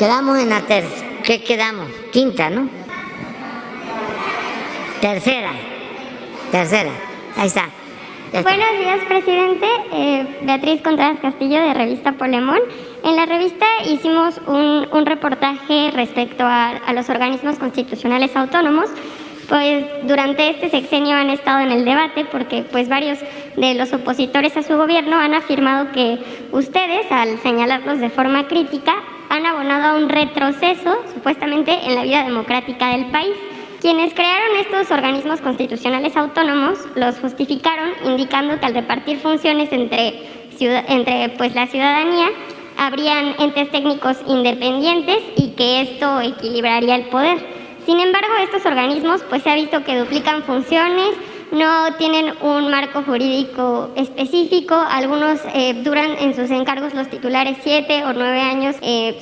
Quedamos en la ¿qué quedamos? Quinta, ¿no? Tercera. Ahí está. Buenos días, presidente. Beatriz Contreras Castillo, de Revista Polemón. En la revista hicimos un reportaje respecto a los organismos constitucionales autónomos. Pues durante este sexenio han estado en el debate porque pues varios de los opositores a su gobierno han afirmado que ustedes, al señalarlos de forma crítica, han abonado a un retroceso supuestamente en la vida democrática del país. Quienes crearon estos organismos constitucionales autónomos los justificaron indicando que al repartir funciones entre pues, la ciudadanía, habrían entes técnicos independientes y que esto equilibraría el poder. Sin embargo, estos organismos pues se ha visto que duplican funciones, no tienen un marco jurídico específico, algunos duran en sus encargos los titulares 7 o 9 años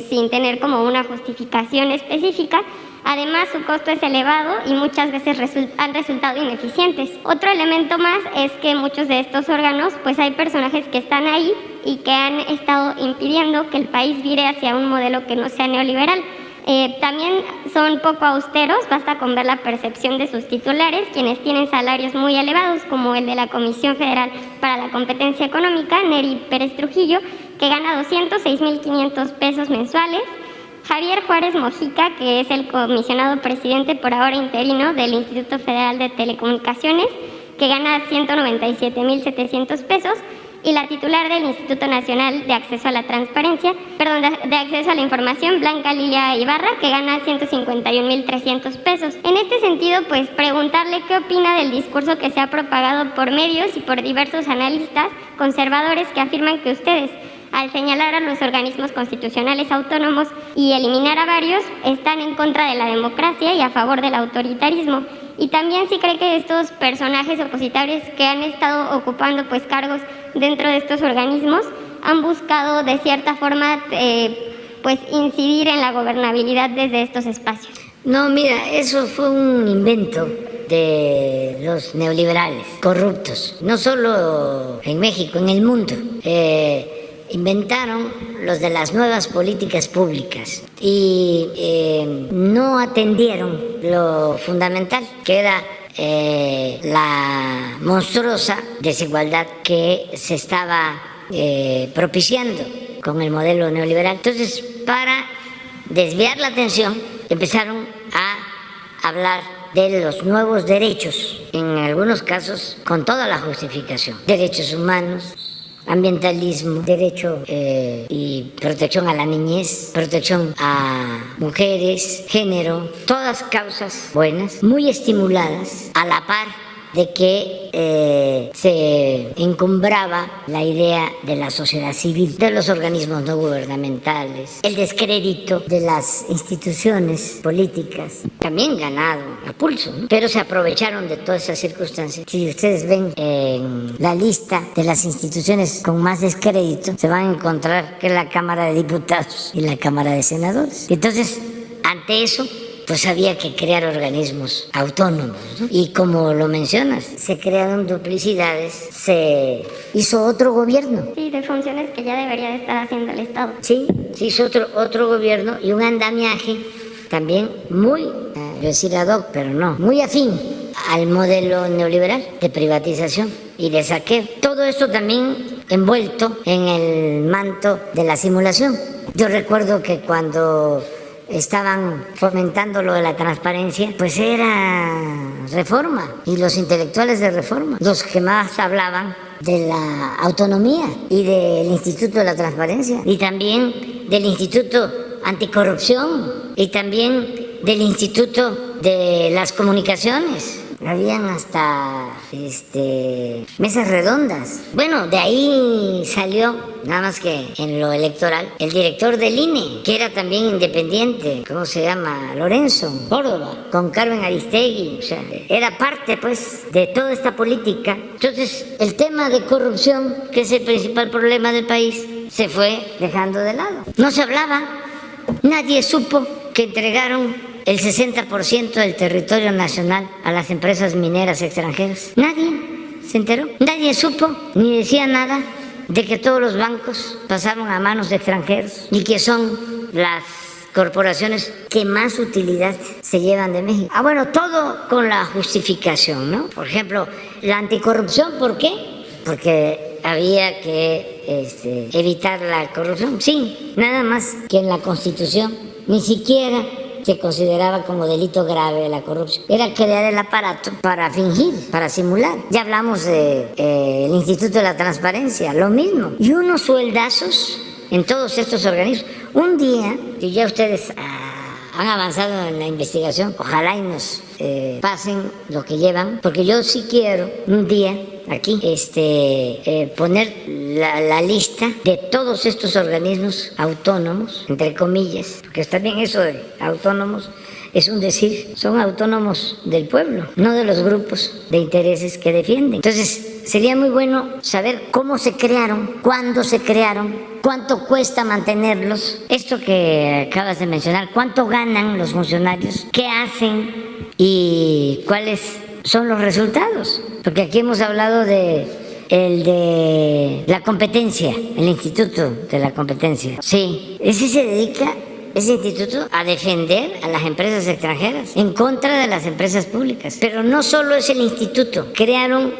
sin tener como una justificación específica. Además, su costo es elevado y muchas veces han resultado ineficientes. Otro elemento más es que muchos de estos órganos, pues hay personajes que están ahí y que han estado impidiendo que el país vire hacia un modelo que no sea neoliberal. También son poco austeros, basta con ver la percepción de sus titulares, quienes tienen salarios muy elevados, como el de la Comisión Federal para la Competencia Económica, Neri Pérez Trujillo, que gana 206,500 pesos mensuales. Javier Juárez Mojica, que es el comisionado presidente por ahora interino del Instituto Federal de Telecomunicaciones, que gana 197,700 pesos, y la titular del Instituto Nacional de Acceso a la Transparencia, de Acceso a la Información, Blanca Lilia Ibarra, que gana 151,300 pesos. En este sentido, pues preguntarle qué opina del discurso que se ha propagado por medios y por diversos analistas conservadores que afirman que ustedes, al señalar a los organismos constitucionales autónomos y eliminar a varios, están en contra de la democracia y a favor del autoritarismo. Y también si cree que estos personajes opositores que han estado ocupando pues cargos dentro de estos organismos han buscado de cierta forma pues incidir en la gobernabilidad desde estos espacios. No, mira, eso fue un invento de los neoliberales corruptos, no solo en México, en el mundo. Inventaron los de las nuevas políticas públicas y no atendieron lo fundamental, que era la monstruosa desigualdad que se estaba propiciando con el modelo neoliberal. Entonces, para desviar la atención, empezaron a hablar de los nuevos derechos, en algunos casos con toda la justificación, derechos humanos, ambientalismo, derecho y protección a la niñez, protección a mujeres, género, todas causas buenas, muy estimuladas, a la par de que se encumbraba la idea de la sociedad civil, de los organismos no gubernamentales, el descrédito de las instituciones políticas, también ganado a pulso, ¿no? Pero se aprovecharon de todas esas circunstancias. Si ustedes ven en la lista de las instituciones con más descrédito, se van a encontrar que es la Cámara de Diputados y la Cámara de Senadores. Entonces, ante eso, pues había que crear organismos autónomos, ¿no? Y como lo mencionas, se crearon duplicidades, se hizo otro gobierno. Sí, de funciones que ya debería de estar haciendo el Estado. Sí, se hizo otro gobierno y un andamiaje también muy, decir ad hoc, pero no, muy afín al modelo neoliberal de privatización y de saqueo. Todo esto también envuelto en el manto de la simulación. Yo recuerdo que cuando estaban fomentando lo de la transparencia, pues era Reforma y los intelectuales de Reforma los que más hablaban de la autonomía y del Instituto de la Transparencia y también del Instituto Anticorrupción y también del Instituto de las Comunicaciones. Habían hasta mesas redondas. Bueno, de ahí salió, nada más que en lo electoral, el director del INE, que era también independiente, ¿cómo se llama? Lorenzo Córdoba, con Carmen Aristegui. O sea, era parte, pues, de toda esta política. Entonces, el tema de corrupción, que es el principal problema del país, se fue dejando de lado. No se hablaba, nadie supo que entregaron el 60% del territorio nacional a las empresas mineras extranjeras. Nadie se enteró, nadie supo ni decía nada de que todos los bancos pasaron a manos de extranjeros y que son las corporaciones que más utilidad se llevan de México. Bueno, todo con la justificación, ¿no? Por ejemplo, la anticorrupción, ¿por qué? Porque había que evitar la corrupción. Sí, nada más que en la Constitución ni siquiera se consideraba como delito grave la corrupción. Era crear el aparato para fingir, para simular. Ya hablamos del Instituto de la Transparencia, lo mismo. Y unos sueldazos en todos estos organismos. Un día, si ya ustedes han avanzado en la investigación, ojalá y nos pasen lo que llevan, porque yo sí quiero un día aquí poner la lista de todos estos organismos autónomos, entre comillas, porque también eso de autónomos es un decir, son autónomos del pueblo, no de los grupos de intereses que defienden. Entonces, sería muy bueno saber cómo se crearon, cuándo se crearon, cuánto cuesta mantenerlos, esto que acabas de mencionar, cuánto ganan los funcionarios, qué hacen y cuáles son los resultados. Porque aquí hemos hablado de la competencia, el Instituto de la Competencia. Sí, ese se dedica, ese instituto, a defender a las empresas extranjeras en contra de las empresas públicas. Pero no solo es el instituto, crearon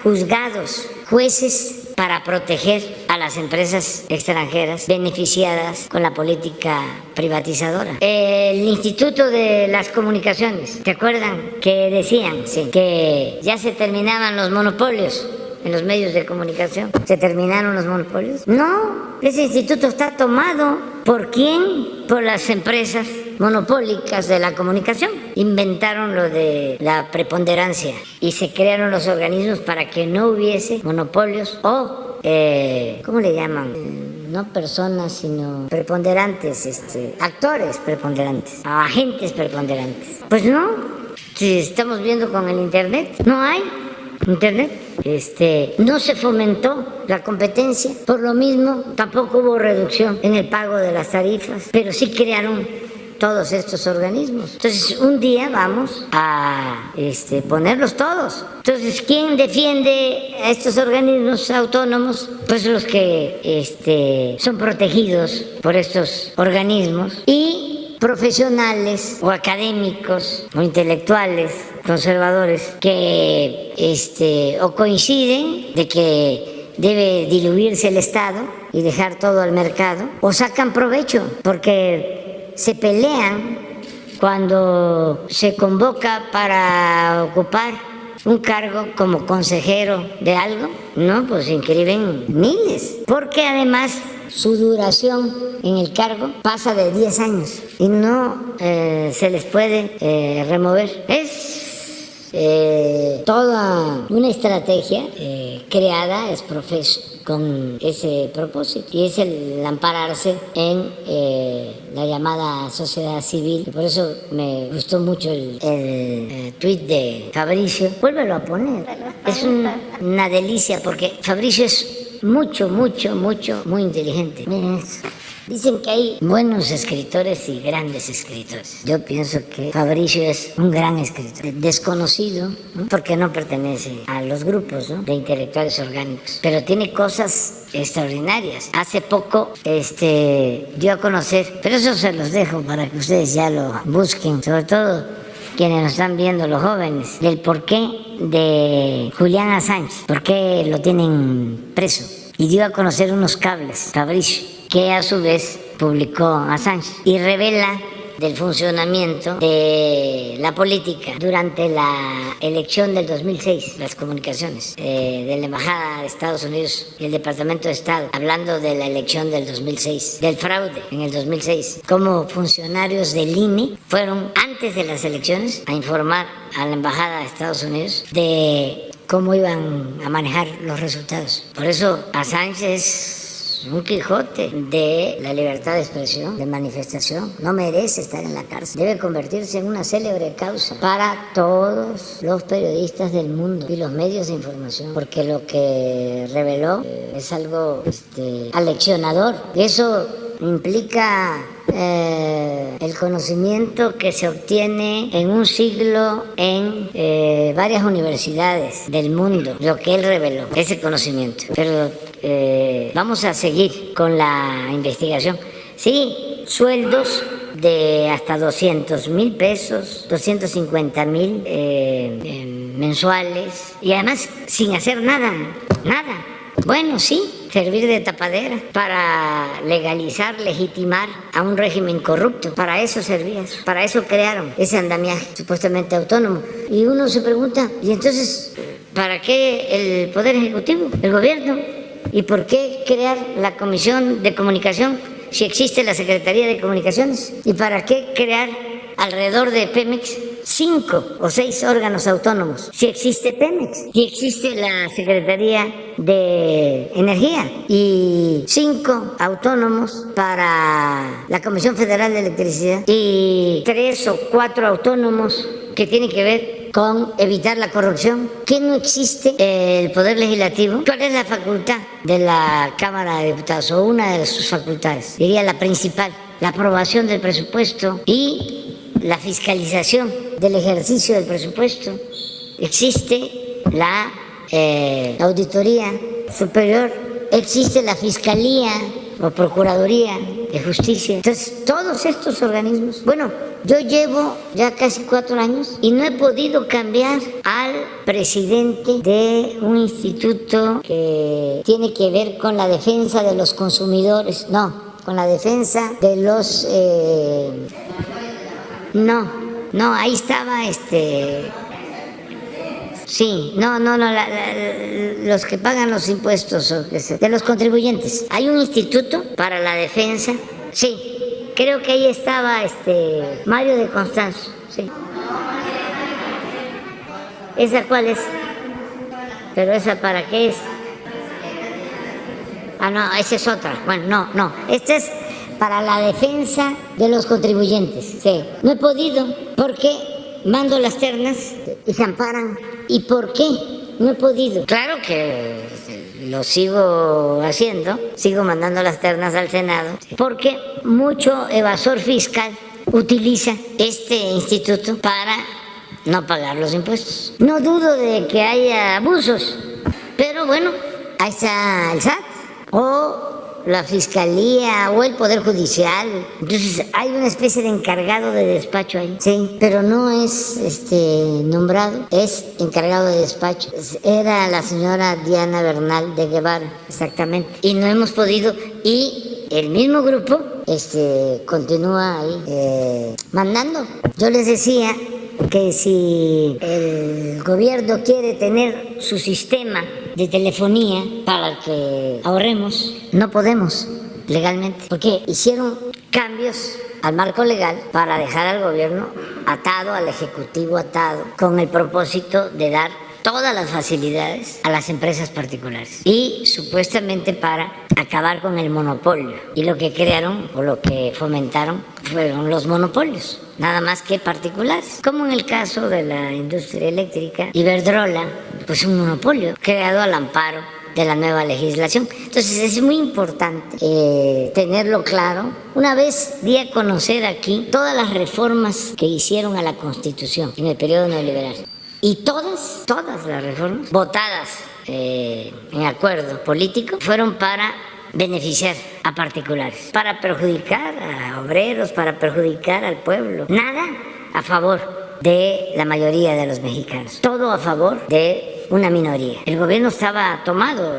juzgados, jueces para proteger a las empresas extranjeras beneficiadas con la política privatizadora. El Instituto de las Comunicaciones, ¿te acuerdan que decían que ya se terminaban los monopolios en los medios de comunicación? ¿Se terminaron los monopolios? No, ese instituto está tomado. ¿Por quién? Por las empresas monopólicas de la comunicación. Inventaron lo de la preponderancia y se crearon los organismos para que no hubiese monopolios o, ¿cómo le llaman? No personas, sino preponderantes, actores preponderantes, agentes preponderantes. Pues no, si estamos viendo con el Internet, no hay Internet. No se fomentó la competencia, por lo mismo tampoco hubo reducción en el pago de las tarifas, pero sí crearon todos estos organismos. Entonces un día vamos a ponerlos todos. Entonces, ¿quién defiende a estos organismos autónomos? Pues los que son protegidos por estos organismos y profesionales o académicos o intelectuales conservadores que o coinciden de que debe diluirse el Estado y dejar todo al mercado, o sacan provecho porque se pelean cuando se convoca para ocupar un cargo como consejero de algo, no, pues se inscriben miles, porque además su duración en el cargo pasa de 10 años y no se les puede remover. Es toda una estrategia creada con ese propósito, y es el ampararse en la llamada sociedad civil. Y por eso me gustó mucho el tuit de Fabricio. Vuélvelo a poner. Es una delicia porque Fabricio es muy inteligente. Miren esto. Dicen que hay buenos escritores y grandes escritores. Yo pienso que Fabricio es un gran escritor, desconocido, ¿no? Porque no pertenece a los grupos, ¿no?, de intelectuales orgánicos, pero tiene cosas extraordinarias. Hace poco dio a conocer, pero eso se los dejo para que ustedes ya lo busquen, sobre todo quienes nos están viendo, los jóvenes, del porqué de Julián Assange, por qué lo tienen preso. Y dio a conocer unos cables, Fabricio, que a su vez publicó Assange, y revela del funcionamiento de la política durante la elección del 2006, las comunicaciones de la Embajada de Estados Unidos y el Departamento de Estado, hablando de la elección del 2006, del fraude en el 2006, cómo funcionarios del INE fueron antes de las elecciones a informar a la Embajada de Estados Unidos de cómo iban a manejar los resultados. Por eso Assange es un Quijote de la libertad de expresión, de manifestación. No merece estar en la cárcel. Debe convertirse en una célebre causa para todos los periodistas del mundo y los medios de información, porque lo que reveló es algo aleccionador. Y eso implica el conocimiento que se obtiene en un siglo en varias universidades del mundo, lo que él reveló, ese conocimiento. Pero vamos a seguir con la investigación. Sí, sueldos de hasta 200,000 pesos, 250,000 mensuales, y además sin hacer nada. Bueno, sí, servir de tapadera para legalizar, legitimar a un régimen corrupto. Para eso servía eso. Para eso crearon ese andamiaje supuestamente autónomo. Y uno se pregunta, ¿y entonces para qué el Poder Ejecutivo, el gobierno? ¿Y por qué crear la Comisión de Comunicación si existe la Secretaría de Comunicaciones? ¿Y para qué crear alrededor de Pemex 5 o 6 órganos autónomos? Si existe Pemex y existe la Secretaría de Energía y 5 autónomos para la Comisión Federal de Electricidad y 3 o 4 autónomos que tienen que ver con evitar la corrupción. ¿Qué no existe el Poder Legislativo? ¿Cuál es la facultad de la Cámara de Diputados o una de sus facultades? Diría la principal, la aprobación del presupuesto y la fiscalización del ejercicio del presupuesto. Existe la Auditoría Superior, existe la Fiscalía o Procuraduría de Justicia. Entonces, todos estos organismos, bueno, yo llevo ya casi 4 años y no he podido cambiar al presidente de un instituto que tiene que ver con la defensa de los consumidores, con la defensa de los... No, ahí estaba Sí, los que pagan los impuestos, de los contribuyentes. Hay un instituto para la defensa, sí, creo que ahí estaba Mario de Constanzo, sí. ¿Esa cuál es? ¿Pero esa para qué es? Ah, no, esa es otra. Bueno, no, esta es para la defensa de los contribuyentes, sí. No he podido, porque mando las ternas y se amparan. ¿Y por qué no he podido? Claro que lo sigo haciendo, sigo mandando las ternas al Senado, porque mucho evasor fiscal utiliza este instituto para no pagar los impuestos. No dudo de que haya abusos, pero bueno, ahí está el SAT o la Fiscalía o el Poder Judicial. Entonces hay una especie de encargado de despacho ahí, sí, pero no es nombrado, es encargado de despacho. Era la señora Diana Bernal de Guevara, exactamente, y no hemos podido, y el mismo grupo continúa ahí mandando. Yo les decía que si el gobierno quiere tener su sistema de telefonía para que ahorremos, no podemos legalmente, porque hicieron cambios al marco legal para dejar al gobierno atado, al ejecutivo atado, con el propósito de dar todas las facilidades a las empresas particulares y supuestamente para acabar con el monopolio. Y lo que crearon o lo que fomentaron fueron los monopolios, nada más que particulares, como en el caso de la industria eléctrica. Iberdrola, pues un monopolio creado al amparo de la nueva legislación. Entonces es muy importante tenerlo claro. Una vez di a conocer aquí todas las reformas que hicieron a la Constitución en el periodo neoliberal. Y todas las reformas votadas en acuerdo político fueron para beneficiar a particulares, para perjudicar a obreros, para perjudicar al pueblo. Nada a favor de la mayoría de los mexicanos, todo a favor de una minoría. El gobierno estaba tomado,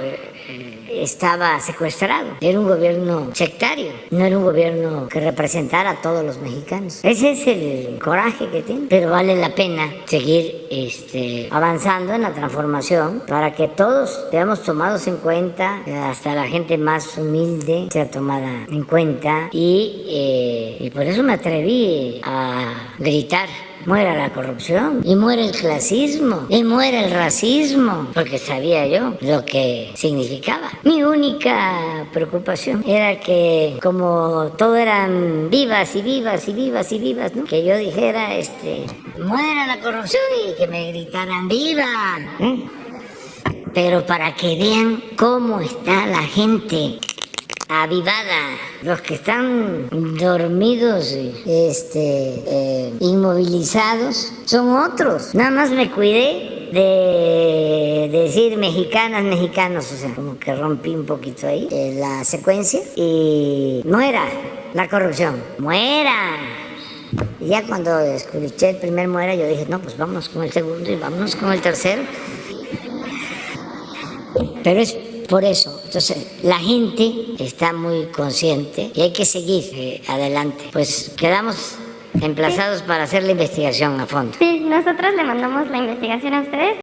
estaba secuestrado, era un gobierno sectario, no era un gobierno que representara a todos los mexicanos. Ese es el coraje que tiene, pero vale la pena seguir avanzando en la transformación para que todos seamos tomados en cuenta, hasta la gente más humilde sea tomada en cuenta, y por eso me atreví a gritar: muera la corrupción, y muera el clasismo, y muera el racismo, porque sabía yo lo que significaba. Mi única preocupación era que, como todo eran vivas y vivas y vivas y vivas, ¿no?, que yo dijera, muera la corrupción, y que me gritaran ¡viva! Pero para que vean cómo está la gente avivada, los que están dormidos, inmovilizados, son otros. Nada más me cuidé de decir mexicanas, mexicanos, o sea, como que rompí un poquito ahí la secuencia y muera la corrupción, muera. Y ya cuando escuché el primer muera, yo dije, no, pues vámonos con el segundo y vámonos con el tercero. Pero es por eso, entonces la gente está muy consciente y hay que seguir adelante. Pues quedamos emplazados para hacer la investigación a fondo. Sí, nosotros le mandamos la investigación a ustedes.